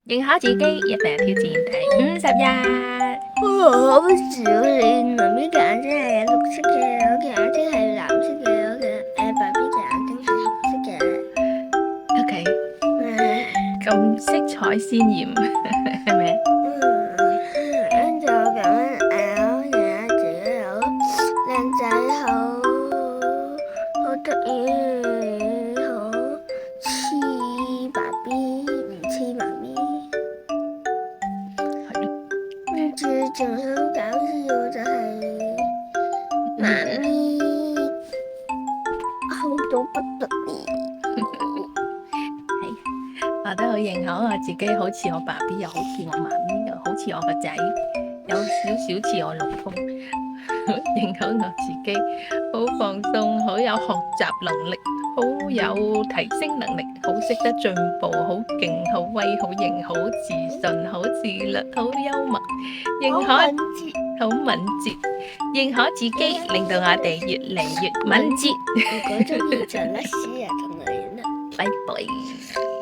認可自己，一齊挑戰第50日。好笑你媽咪嘅眼睛係綠色嘅，我嘅眼睛係藍色嘅，我嘅爸 B 嘅眼睛係紅色嘅。OK，咁色彩鮮豔係咪？跟住我咁樣我覺得自己好靚仔，好得意，好似爸 B，唔似媽咪。係咯。跟住仲好搞笑就係媽咪好到不得了。我都好認可我自己，好似我爸 B，又好似我媽咪，又好似我個仔，有少少似我老公。認可我自己，好放鬆，好有學習能力，好有提升能力，好識得進步，好勁，好威，好型，好自信，好自律，好幽默。認可好敏捷，認可自己，令到我哋越嚟越敏捷。如果中意就 like share 同留言啦，拜拜。